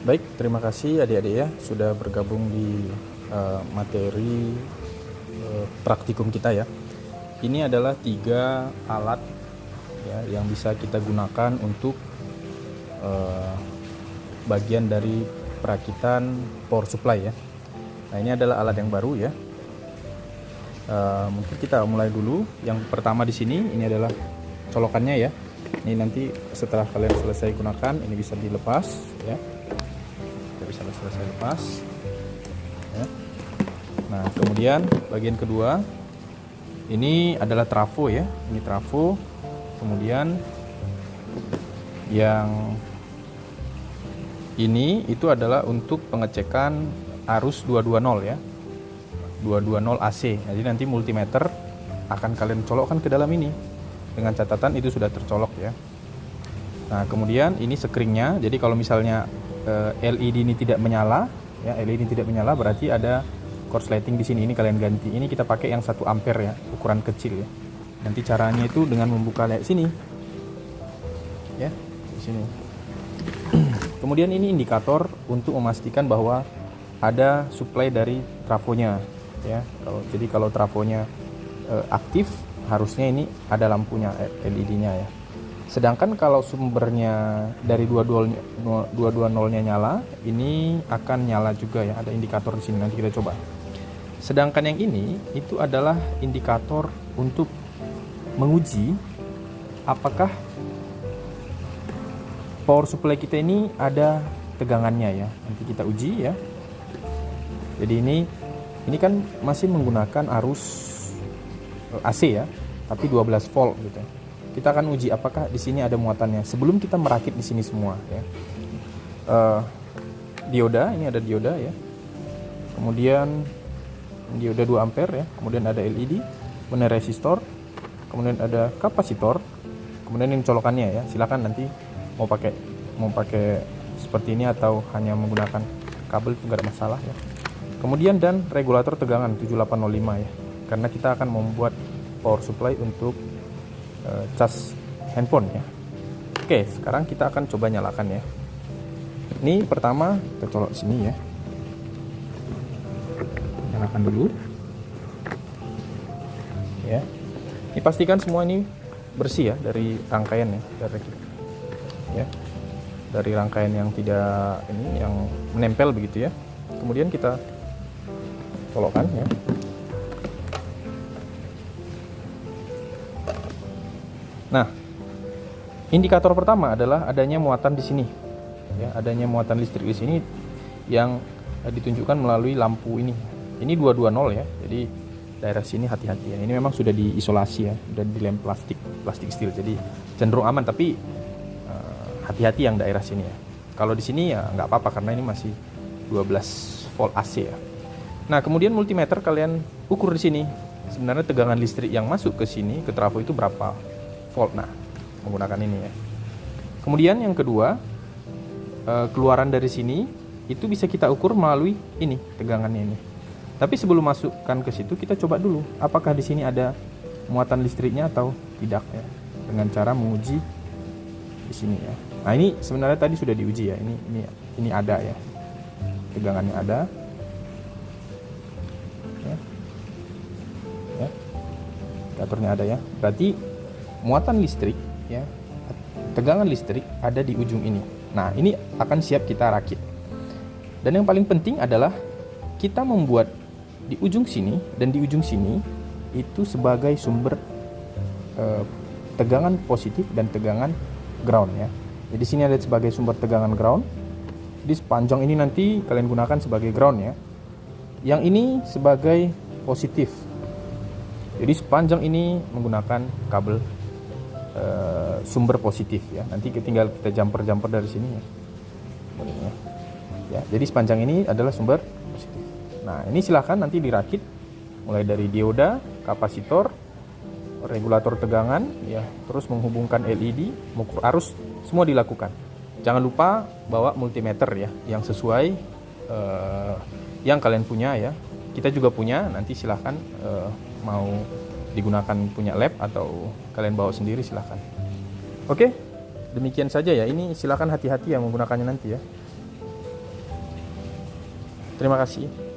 Baik, terima kasih adik-adik ya sudah bergabung di materi praktikum kita ya. Ini adalah 3 alat ya yang bisa kita gunakan untuk bagian dari perakitan power supply ya. Nah, ini adalah alat yang baru ya. Mungkin kita mulai dulu. Yang pertama di sini ini adalah colokannya ya. Ini nanti setelah kalian selesai gunakan, ini bisa dilepas ya. Kita bisa selesai lepas ya. Nah, kemudian bagian kedua ini adalah trafo ya. Ini trafo. Kemudian yang ini itu adalah untuk pengecekan arus 220 ya. 220 AC. Jadi nanti multimeter akan kalian colokkan ke dalam ini dengan catatan itu sudah tercolok ya. Nah, kemudian ini sekringnya. Jadi kalau misalnya LED ini tidak menyala ya, LED ini tidak menyala berarti ada korsleting di sini. Ini kalian ganti. Ini kita pakai yang 1 ampere ya, ukuran kecil ya. Nanti caranya itu dengan membuka kayak sini. Ya, di sini. Kemudian ini indikator untuk memastikan bahwa ada supply dari trafonya ya. Jadi kalau trafonya aktif, harusnya ini ada lampunya LED-nya ya. Sedangkan kalau sumbernya dari 220-nya nyala, ini akan nyala juga ya. Ada indikator di sini, nanti kita coba. Sedangkan yang ini itu adalah indikator untuk menguji apakah power supply kita ini ada tegangannya ya. Nanti kita uji ya. Jadi ini kan masih menggunakan arus AC ya, tapi 12 volt gitu. Kita akan uji apakah di sini ada muatannya sebelum kita merakit di sini semua ya. Dioda, ini ada dioda ya. Kemudian dioda 2 ampere ya. Kemudian ada LED, kemudian resistor, kemudian ada kapasitor, kemudian ini colokannya ya. Silakan nanti mau pakai seperti ini atau hanya menggunakan kabel itu nggak ada masalah ya. Kemudian dan regulator tegangan 7805 ya, karena kita akan membuat power supply untuk cas handphone ya. Oke, sekarang kita akan coba nyalakan ya. Ini pertama kita colok sini ya. Nyalakan dulu ya. Ini pastikan semua ini bersih ya dari rangkaian ya, dari rangkaian yang tidak ini yang menempel begitu ya. Kemudian kita colokkan ya. Nah, indikator pertama adalah adanya muatan di sini ya, adanya muatan listrik di sini yang ditunjukkan melalui lampu ini. Ini 220 ya. Jadi daerah sini hati-hati ya. Ini memang sudah diisolasi ya, sudah dilem plastik steel. Jadi cenderung aman, tapi hati-hati yang daerah sini ya. Kalau di sini ya nggak apa-apa karena ini masih 12 volt AC ya. Nah, kemudian multimeter kalian ukur di sini. Sebenarnya tegangan listrik yang masuk ke sini ke trafo itu berapa volt. Nah, menggunakan ini ya. Kemudian yang kedua, keluaran dari sini itu bisa kita ukur melalui ini tegangannya ini. Tapi sebelum masukkan ke situ kita coba dulu apakah di sini ada muatan listriknya atau tidak ya. Dengan cara menguji di sini ya. Nah, ini sebenarnya tadi sudah diuji ya. Ini ada ya. Tegangannya ada. Indikatornya ada ya. Berarti muatan listrik ya, tegangan listrik ada di ujung ini. Nah, ini akan siap kita rakit. Dan yang paling penting adalah kita membuat di ujung sini dan di ujung sini itu sebagai sumber tegangan positif dan tegangan ground ya. Jadi sini ada sebagai sumber tegangan ground. Di sepanjang ini nanti kalian gunakan sebagai ground ya. Yang ini sebagai positif. Jadi sepanjang ini menggunakan kabel sumber positif ya. Nanti tinggal kita jumper dari sini ya. Ya, jadi sepanjang ini adalah sumber positif. Nah, ini silahkan nanti dirakit mulai dari dioda, kapasitor, regulator tegangan ya, terus menghubungkan LED, mengukur arus, semua dilakukan. Jangan lupa bawa multimeter ya yang sesuai yang kalian punya ya. Kita juga punya, nanti silahkan mau digunakan punya lab atau kalian bawa sendiri silahkan. Oke, demikian saja ya. Ini silahkan hati-hati ya menggunakannya nanti ya. Terima kasih.